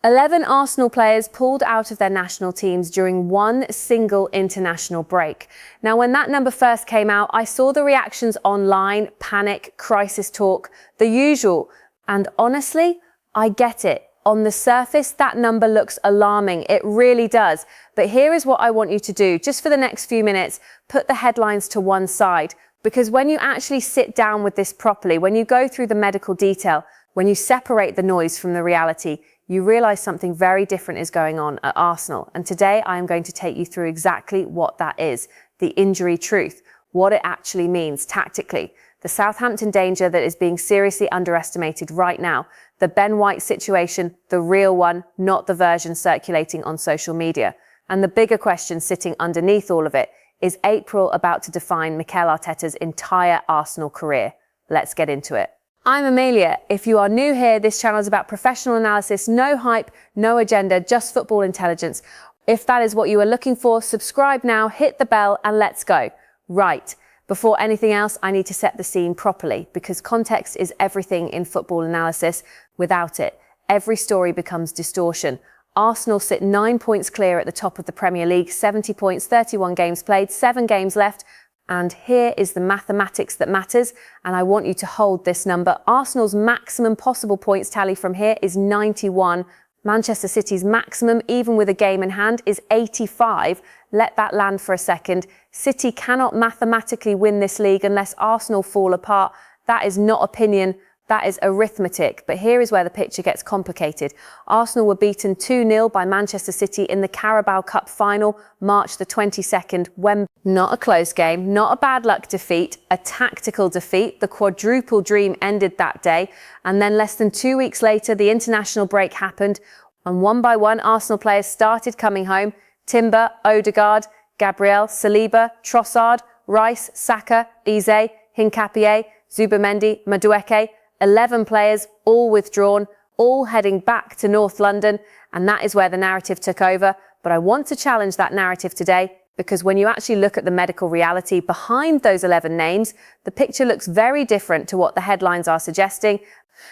11 Arsenal players pulled out of their national teams during one single international break. Now, when that number first came out, I saw the reactions online, panic, crisis talk, the usual. And honestly, I get it. On the surface, that number looks alarming. It really does. But here is what I want you to do. Just for the next few minutes, put the headlines to one side. Because when you actually sit down with this properly, when you go through the medical detail, when you separate the noise from the reality, you realise something very different is going on at Arsenal. And today I am going to take you through exactly what that is, the injury truth, what it actually means tactically, the Southampton danger that is being seriously underestimated right now, the Ben White situation, the real one, not the version circulating on social media. And the bigger question sitting underneath all of it, is April about to define Mikel Arteta's entire Arsenal career? Let's get into it. I'm Amelia. If you are new here, this channel is about professional analysis, no hype, no agenda, just football intelligence. If that is what you are looking for, subscribe now, hit the bell, and let's go. Right. Before anything else, I need to set the scene properly because context is everything in football analysis. Without it, every story becomes distortion. Arsenal sit 9 points clear at the top of the Premier League, 70 points, 31 games played, 7 games left. And here is the mathematics that matters, and I want you to hold this number. Arsenal's maximum possible points tally from here is 91. Manchester City's maximum, even with a game in hand, is 85. Let that land for a second. City cannot mathematically win this league unless Arsenal fall apart. That is not opinion. That is arithmetic. But here is where the picture gets complicated. Arsenal were beaten 2-0 by Manchester City in the Carabao Cup final, March the 22nd, when not a close game, not a bad luck defeat, a tactical defeat. The quadruple dream ended that day. And then less than 2 weeks later, the international break happened. And one by one, Arsenal players started coming home. Timber, Odegaard, Gabriel, Saliba, Trossard, Rice, Saka, Eze, Hincapié, Zubamendi, Madueke. 11 players, all withdrawn, all heading back to North London, and that is where the narrative took over. But I want to challenge that narrative today because when you actually look at the medical reality behind those 11 names, the picture looks very different to what the headlines are suggesting.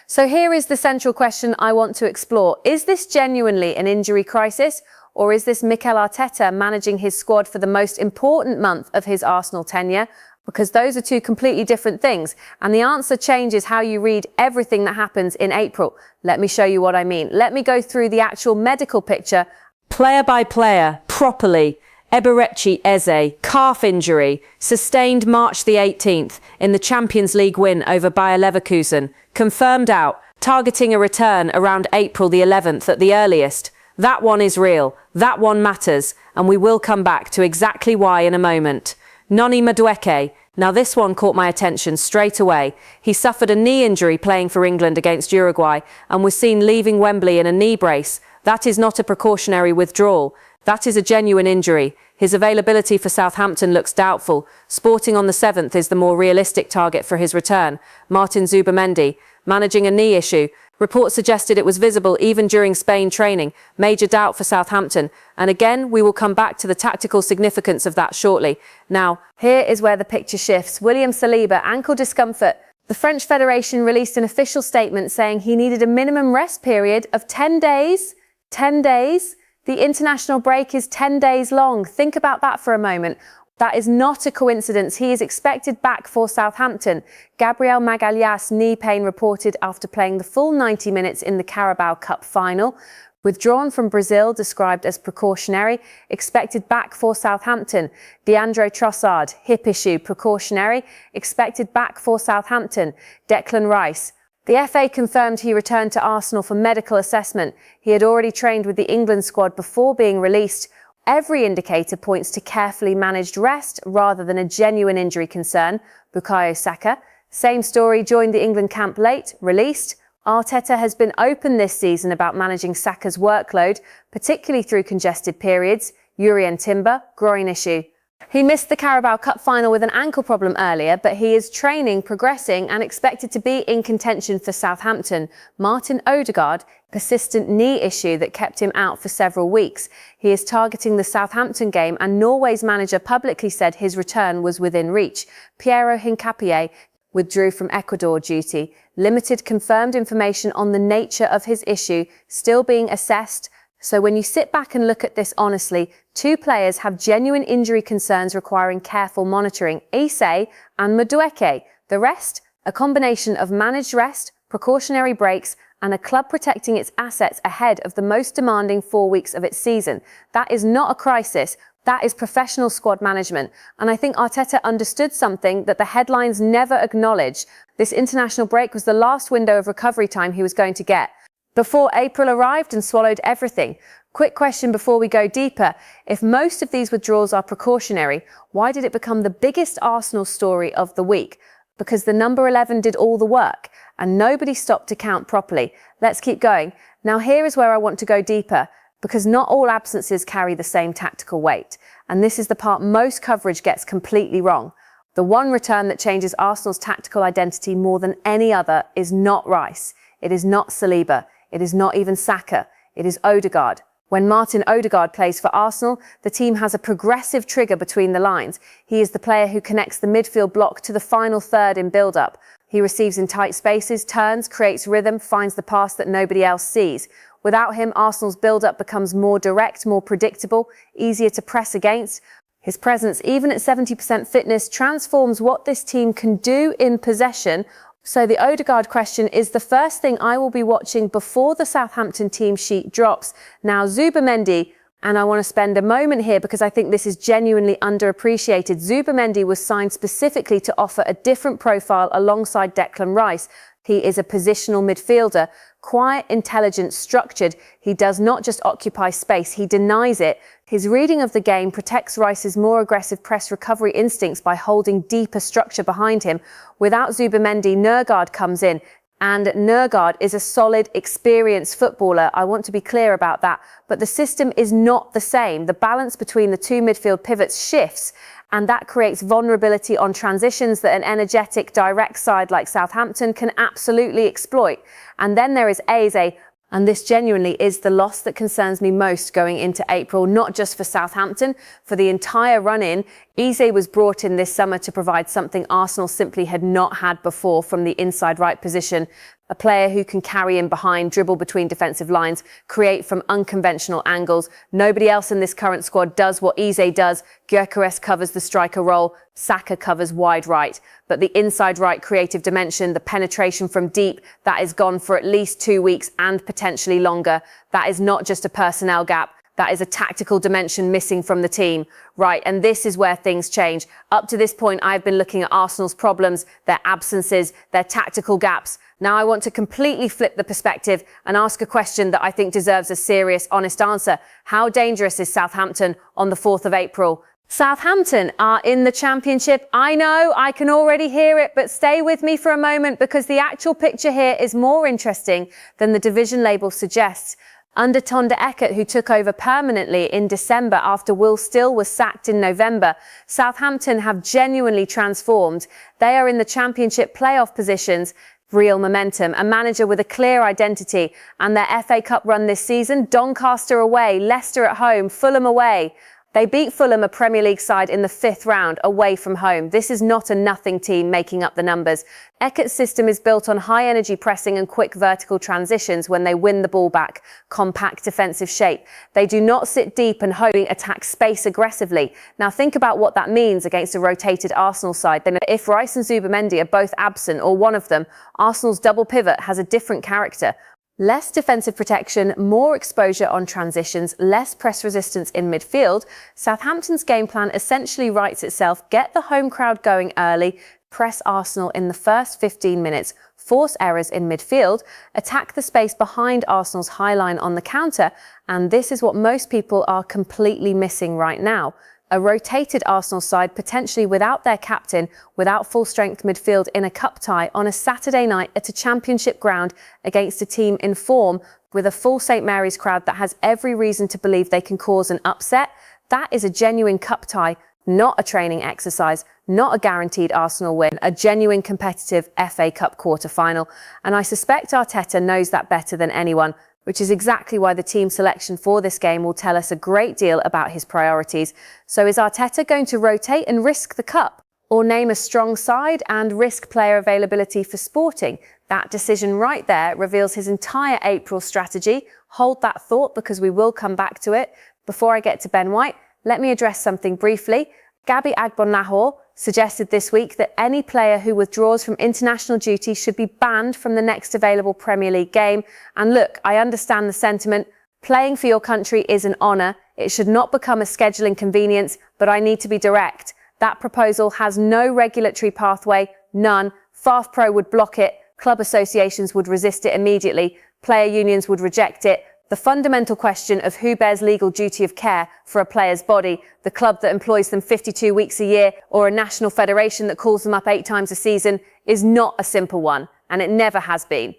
So here is the central question I want to explore. Is this genuinely an injury crisis, or is this Mikel Arteta managing his squad for the most important month of his Arsenal tenure? Because those are two completely different things. And the answer changes how you read everything that happens in April. Let me show you what I mean. Let me go through the actual medical picture. Player by player, properly. Eberechi Eze, calf injury, sustained March the 18th in the Champions League win over Bayer Leverkusen. Confirmed out, targeting a return around April the 11th at the earliest. That one is real. That one matters. And we will come back to exactly why in a moment. Noni Madueke. Now this one caught my attention straight away. He suffered a knee injury playing for England against Uruguay and was seen leaving Wembley in a knee brace. That is not a precautionary withdrawal. That is a genuine injury. His availability for Southampton looks doubtful. Sporting on the 7th is the more realistic target for his return. Martin Zubamendi, managing a knee issue. Reports suggested it was visible even during Spain training. Major doubt for Southampton. And again, we will come back to the tactical significance of that shortly. Now, here is where the picture shifts. William Saliba, ankle discomfort. The French Federation released an official statement saying he needed a minimum rest period of 10 days. 10 days? The international break is 10 days long. Think about that for a moment. That is not a coincidence. He is expected back for Southampton. Gabriel Magalhães knee pain reported after playing the full 90 minutes in the Carabao Cup final. Withdrawn from Brazil, described as precautionary, expected back for Southampton. Leandro Trossard, hip issue, precautionary, expected back for Southampton. Declan Rice. The FA confirmed he returned to Arsenal for medical assessment. He had already trained with the England squad before being released. Every indicator points to carefully managed rest rather than a genuine injury concern. Bukayo Saka, same story, joined the England camp late, released. Arteta has been open this season about managing Saka's workload, particularly through congested periods. Jurrien Timber, groin issue. He missed the Carabao Cup final with an ankle problem earlier, but he is training, progressing and expected to be in contention for Southampton. Martin Odegaard, persistent knee issue that kept him out for several weeks. He is targeting the Southampton game and Norway's manager publicly said his return was within reach. Piero Hincapié, withdrew from Ecuador duty. Limited confirmed information on the nature of his issue, still being assessed. So when you sit back and look at this honestly, two players have genuine injury concerns requiring careful monitoring, Ise and Madueke. The rest, a combination of managed rest, precautionary breaks, and a club protecting its assets ahead of the most demanding 4 weeks of its season. That is not a crisis. That is professional squad management. And I think Arteta understood something that the headlines never acknowledge. This international break was the last window of recovery time he was going to get, before April arrived and swallowed everything. Quick question before we go deeper. If most of these withdrawals are precautionary, why did it become the biggest Arsenal story of the week? Because the number 11 did all the work and nobody stopped to count properly. Let's keep going. Now here is where I want to go deeper, because not all absences carry the same tactical weight. And this is the part most coverage gets completely wrong. The one return that changes Arsenal's tactical identity more than any other is not Rice. It is not Saliba. It is not even Saka. It is Odegaard. When Martin Odegaard plays for Arsenal, the team has a progressive trigger between the lines. He is the player who connects the midfield block to the final third in build-up. He receives in tight spaces, turns, creates rhythm, finds the pass that nobody else sees. Without him, Arsenal's build-up becomes more direct, more predictable, easier to press against. His presence, even at 70% fitness, transforms what this team can do in possession. So the Odegaard question is the first thing I will be watching before the Southampton team sheet drops. Now, Zubimendi, and I want to spend a moment here because I think this is genuinely underappreciated. Zubimendi was signed specifically to offer a different profile alongside Declan Rice. He is a positional midfielder, quiet, intelligent, structured. He does not just occupy space, he denies it. His reading of the game protects Rice's more aggressive press recovery instincts by holding deeper structure behind him. Without Zubimendi, Nørgaard comes in. And Nørgaard is a solid, experienced footballer. I want to be clear about that. But the system is not the same. The balance between the two midfield pivots shifts, and that creates vulnerability on transitions that an energetic, direct side like Southampton can absolutely exploit. And then there is Eze, and this genuinely is the loss that concerns me most going into April, not just for Southampton, for the entire run-in. Eze was brought in this summer to provide something Arsenal simply had not had before from the inside right position. A player who can carry in behind, dribble between defensive lines, create from unconventional angles. Nobody else in this current squad does what Eze does. Gyökeres covers the striker role. Saka covers wide right. But the inside right creative dimension, the penetration from deep, that is gone for at least 2 weeks and potentially longer. That is not just a personnel gap. That is a tactical dimension missing from the team. Right, and this is where things change. Up to this point, I've been looking at Arsenal's problems, their absences, their tactical gaps. Now I want to completely flip the perspective and ask a question that I think deserves a serious, honest answer. How dangerous is Southampton on the 4th of April? Southampton are in the Championship. I know, I can already hear it, but stay with me for a moment because the actual picture here is more interesting than the division label suggests. Under Tonda Eckert, who took over permanently in December after Will Still was sacked in November, Southampton have genuinely transformed. They are in the Championship playoff positions, real momentum, a manager with a clear identity, and their FA Cup run this season, Doncaster away, Leicester at home, Fulham away. They beat Fulham, a Premier League side, in the 5th round away from home. This is not a nothing team making up the numbers. Eckert's system is built on high energy pressing and quick vertical transitions when they win the ball back, compact defensive shape. They do not sit deep and attack space aggressively. Now think about what that means against a rotated Arsenal side. Then if Rice and Zubimendi are both absent or one of them, Arsenal's double pivot has a different character. Less defensive protection, more exposure on transitions, less press resistance in midfield. Southampton's game plan essentially writes itself: get the home crowd going early, press Arsenal in the first 15 minutes, force errors in midfield, attack the space behind Arsenal's high line on the counter, and this is what most people are completely missing right now. A rotated Arsenal side, potentially without their captain, without full-strength midfield in a cup tie on a Saturday night at a Championship ground against a team in form with a full St Mary's crowd that has every reason to believe they can cause an upset. That is a genuine cup tie, not a training exercise, not a guaranteed Arsenal win, a genuine competitive FA Cup quarter-final. And I suspect Arteta knows that better than anyone, which is exactly why the team selection for this game will tell us a great deal about his priorities. So is Arteta going to rotate and risk the cup? or name a strong side and risk player availability for Sporting? That decision right there reveals his entire April strategy. Hold that thought because we will come back to it. Before I get to Ben White, let me address something briefly. Gabby Agbonlahor suggested this week that any player who withdraws from international duty should be banned from the next available Premier League game. And look, I understand the sentiment. Playing for your country is an honour. It should not become a scheduling convenience, but I need to be direct. That proposal has no regulatory pathway, none. FAFPro would block it. Club associations would resist it immediately. Player unions would reject it. The fundamental question of who bears legal duty of care for a player's body, the club that employs them 52 weeks a year or a national federation that calls them up 8 times a season, is not a simple one, and it never has been.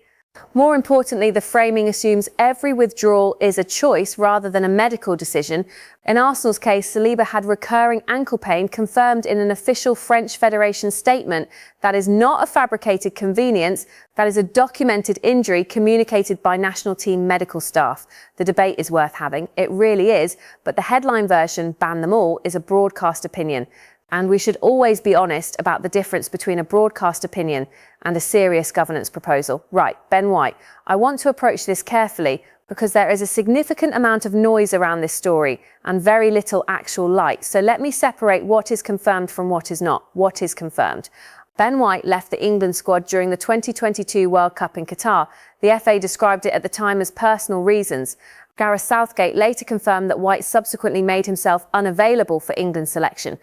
More importantly, the framing assumes every withdrawal is a choice rather than a medical decision. In Arsenal's case, Saliba had recurring ankle pain confirmed in an official French Federation statement. That is not a fabricated convenience. That is a documented injury communicated by national team medical staff. The debate is worth having. It really is. But the headline version, ban them all, is a broadcast opinion. And we should always be honest about the difference between a broadcast opinion and a serious governance proposal. Right, Ben White. I want to approach this carefully because there is a significant amount of noise around this story and very little actual light. So let me separate what is confirmed from what is not. What is confirmed? Ben White left the England squad during the 2022 World Cup in Qatar. The FA described it at the time as personal reasons. Gareth Southgate later confirmed that White subsequently made himself unavailable for England selection.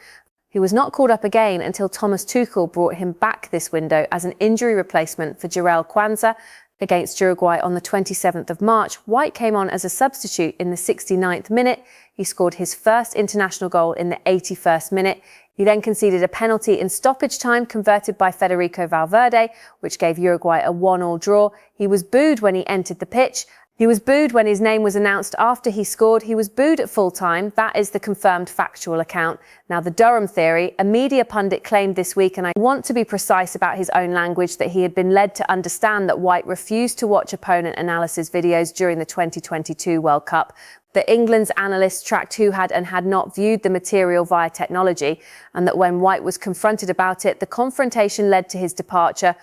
He was not called up again until Thomas Tuchel brought him back this window as an injury replacement for Jarell Quansah against Uruguay on the 27th of March. White came on as a substitute in the 69th minute. He scored his first international goal in the 81st minute. He then conceded a penalty in stoppage time converted by Federico Valverde, which gave Uruguay a 1-1 draw. He was booed when he entered the pitch. He was booed when his name was announced after he scored. He was booed at full time. That is the confirmed factual account. Now, the Durham theory, a media pundit claimed this week, and I want to be precise about his own language, that he had been led to understand that White refused to watch opponent analysis videos during the 2022 World Cup. That England's analysts tracked who had and had not viewed the material via technology, and that when White was confronted about it, the confrontation led to his departure.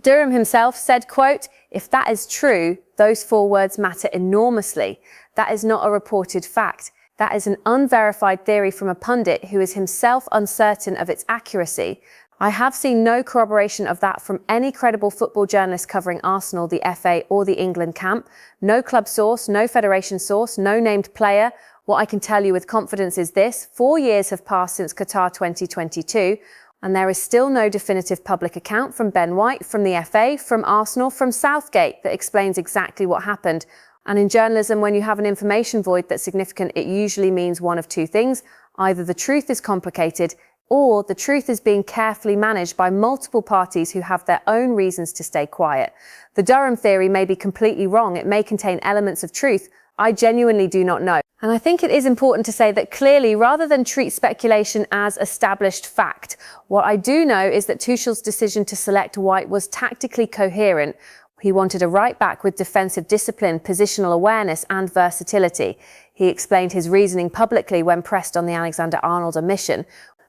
Durham himself said, quote, "If that is true, those 4 words matter enormously. That is not a reported fact. That is an unverified theory from a pundit who is himself uncertain of its accuracy. I have seen no corroboration of that from any credible football journalist covering Arsenal, the FA or the England camp. No club source, no federation source, no named player. What I can tell you with confidence is this: 4 years have passed since Qatar 2022. And there is still no definitive public account from Ben White, from the FA, from Arsenal, from Southgate that explains exactly what happened. And in journalism, when you have an information void that's significant, it usually means one of 2 things. Either the truth is complicated, or the truth is being carefully managed by multiple parties who have their own reasons to stay quiet. The Durham theory may be completely wrong. It may contain elements of truth. I genuinely do not know. And I think it is important to say that clearly, rather than treat speculation as established fact, what I do know is that Tuchel's decision to select White was tactically coherent. He wanted a right back with defensive discipline, positional awareness and versatility. He explained his reasoning publicly when pressed on the Alexander-Arnold omission.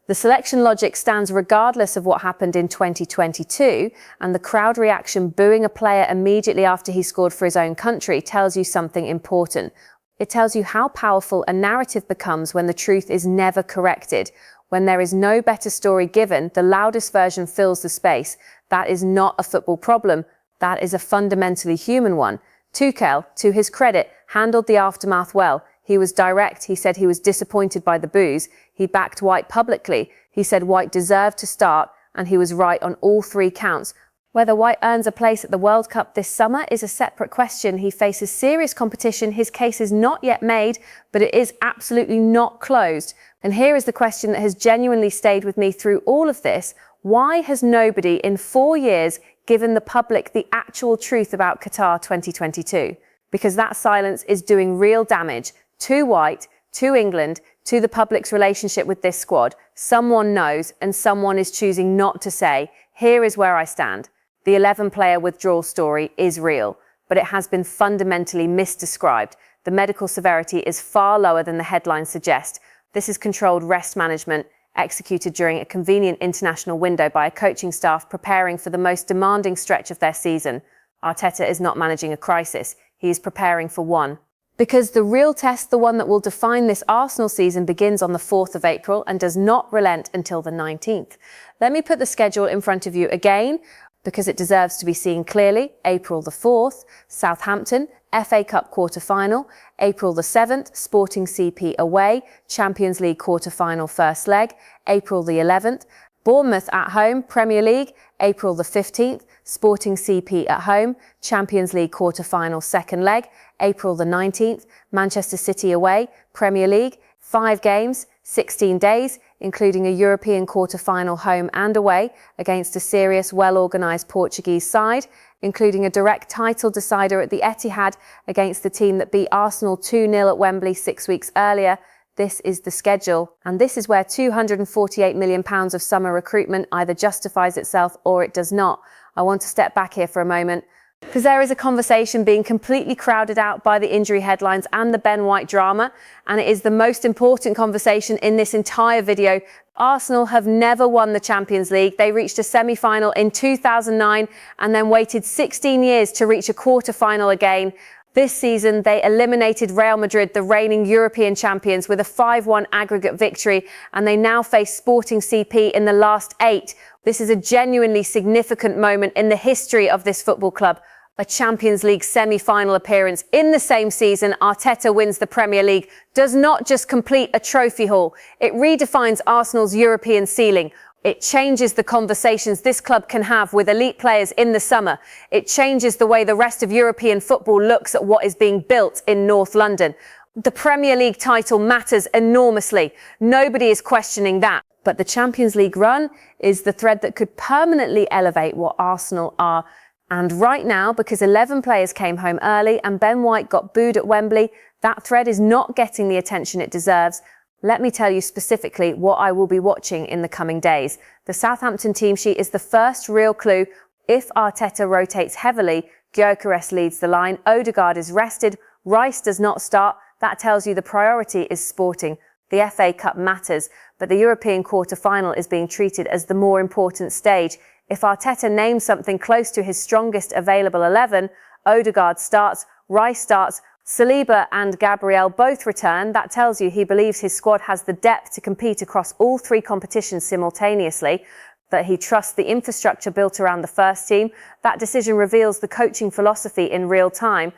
The selection logic stands regardless of what happened in 2022, and the crowd reaction booing a player immediately after he scored for his own country tells you something important. It tells you how powerful a narrative becomes when the truth is never corrected. When there is no better story given, the loudest version fills the space. That is not a football problem. That is a fundamentally human one. Tuchel, to his credit, handled the aftermath well. He was direct. He said he was disappointed by the boos. He backed White publicly. He said White deserved to start, and he was right on all 3 counts. Whether White earns a place at the World Cup this summer is a separate question. He faces serious competition. His case is not yet made, but it is absolutely not closed. And here is the question that has genuinely stayed with me through all of this. Why has nobody in 4 years given the public the actual truth about Qatar 2022? Because that silence is doing real damage to White, to England, to the public's relationship with this squad. Someone knows, and someone is choosing not to say, here is where I stand. The 11-player withdrawal story is real, but it has been fundamentally misdescribed. The medical severity is far lower than the headlines suggest. This is controlled rest management. executed during a convenient international window by a coaching staff preparing for the most demanding stretch of their season. Arteta is not managing a crisis, he is preparing for one. Because the real test, the one that will define this Arsenal season, begins on the 4th of April and does not relent until the 19th. Let me put the schedule in front of you again, because it deserves to be seen clearly. April the 4th, Southampton, FA Cup quarter-final. April the 7th, Sporting CP away, Champions League quarter-final first leg. April the 11th, Bournemouth at home, Premier League. April the 15th, Sporting CP at home, Champions League quarter-final second leg. April the 19th, Manchester City away, Premier League. 5 games, 16 days, including a European quarter-final home and away against a serious, well-organised Portuguese side, including a direct title decider at the Etihad against the team that beat Arsenal 2-0 at Wembley 6 weeks earlier. This is the schedule, and this is where £248 million of summer recruitment either justifies itself or it does not. I want to step back here for a moment, because there is a conversation being completely crowded out by the injury headlines and the Ben White drama, and it is the most important conversation in this entire video. Arsenal have never won the Champions League. They reached a semi-final in 2009 and then waited 16 years to reach a quarter-final again. This season, they eliminated Real Madrid, the reigning European champions, with a 5-1 aggregate victory, and they now face Sporting CP in the last 8. This is a genuinely significant moment in the history of this football club. A Champions League semi-final appearance in the same season Arteta wins the Premier League does not just complete a trophy haul. It redefines Arsenal's European ceiling. It changes the conversations this club can have with elite players in the summer. It changes the way the rest of European football looks at what is being built in North London. The Premier League title matters enormously. Nobody is questioning that. But the Champions League run is the thread that could permanently elevate what Arsenal are. And right now, because 11 players came home early and Ben White got booed at Wembley, that thread is not getting the attention it deserves. Let me tell you specifically what I will be watching in the coming days. The Southampton team sheet is the first real clue. If Arteta rotates heavily, Gyökeres leads the line, Odegaard is rested, Rice does not start. That tells you the priority is Sporting. The FA Cup matters, but the European quarter-final is being treated as the more important stage. If Arteta names something close to his strongest available 11, Odegaard starts, Rice starts, Saliba and Gabriel both return. That tells you he believes his squad has the depth to compete across all 3 competitions simultaneously, that he trusts the infrastructure built around the first team. That decision reveals the coaching philosophy in real time.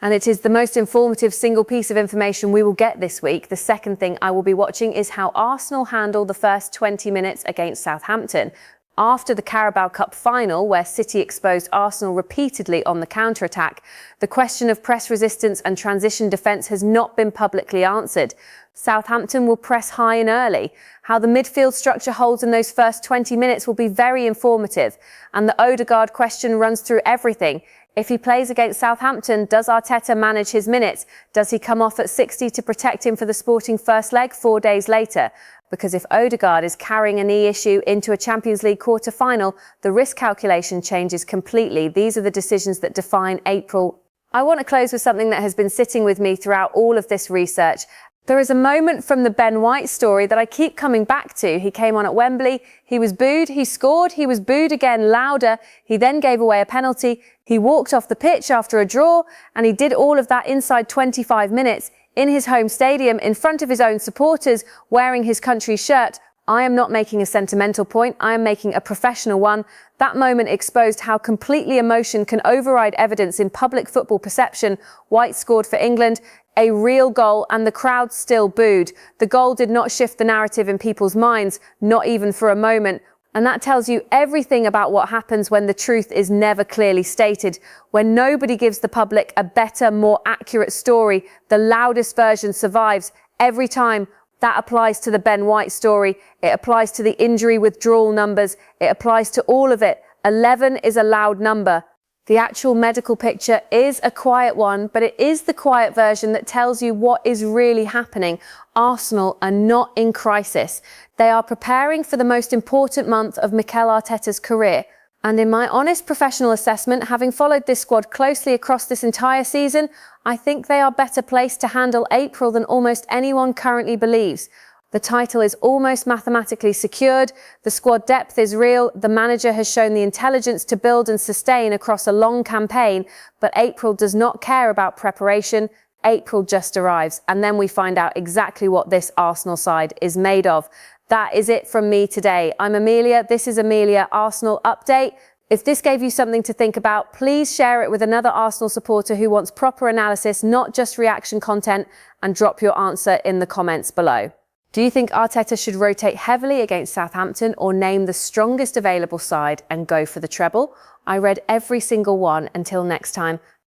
And it is the most informative single piece of information we will get this week. The second thing I will be watching is how Arsenal handle the first 20 minutes against Southampton. After the Carabao Cup final, where City exposed Arsenal repeatedly on the counter-attack, the question of press resistance and transition defence has not been publicly answered. Southampton will press high and early. How the midfield structure holds in those first 20 minutes will be very informative. And the Odegaard question runs through everything. If he plays against Southampton, does Arteta manage his minutes? Does he come off at 60 to protect him for the Sporting first leg 4 days later? Because if Odegaard is carrying a knee issue into a Champions League quarter-final, the risk calculation changes completely. These are the decisions that define April. I want to close with something that has been sitting with me throughout all of this research. There is a moment from the Ben White story that I keep coming back to. He came on at Wembley, he was booed, he scored, he was booed again louder, he then gave away a penalty, he walked off the pitch after a draw, and he did all of that inside 25 minutes. In his home stadium, in front of his own supporters, wearing his country's shirt. I am not making a sentimental point, I am making a professional one. That moment exposed how completely emotion can override evidence in public football perception. White scored for England, a real goal, and the crowd still booed. The goal did not shift the narrative in people's minds, not even for a moment. And that tells you everything about what happens when the truth is never clearly stated. When nobody gives the public a better, more accurate story, the loudest version survives every time. That applies to the Ben White story. It applies to the injury withdrawal numbers. It applies to all of it. 11 is a loud number. The actual medical picture is a quiet one, but it is the quiet version that tells you what is really happening. Arsenal are not in crisis. They are preparing for the most important month of Mikel Arteta's career. And in my honest professional assessment, having followed this squad closely across this entire season, I think they are better placed to handle April than almost anyone currently believes. The title is almost mathematically secured. The squad depth is real. The manager has shown the intelligence to build and sustain across a long campaign, but April does not care about preparation. April just arrives, and then we find out exactly what this Arsenal side is made of. That is it from me today. I'm Amelia. This is Amelia Arsenal Update. If this gave you something to think about, please share it with another Arsenal supporter who wants proper analysis, not just reaction content, and drop your answer in the comments below. Do you think Arteta should rotate heavily against Southampton or name the strongest available side and go for the treble? I read every single one. Until next time,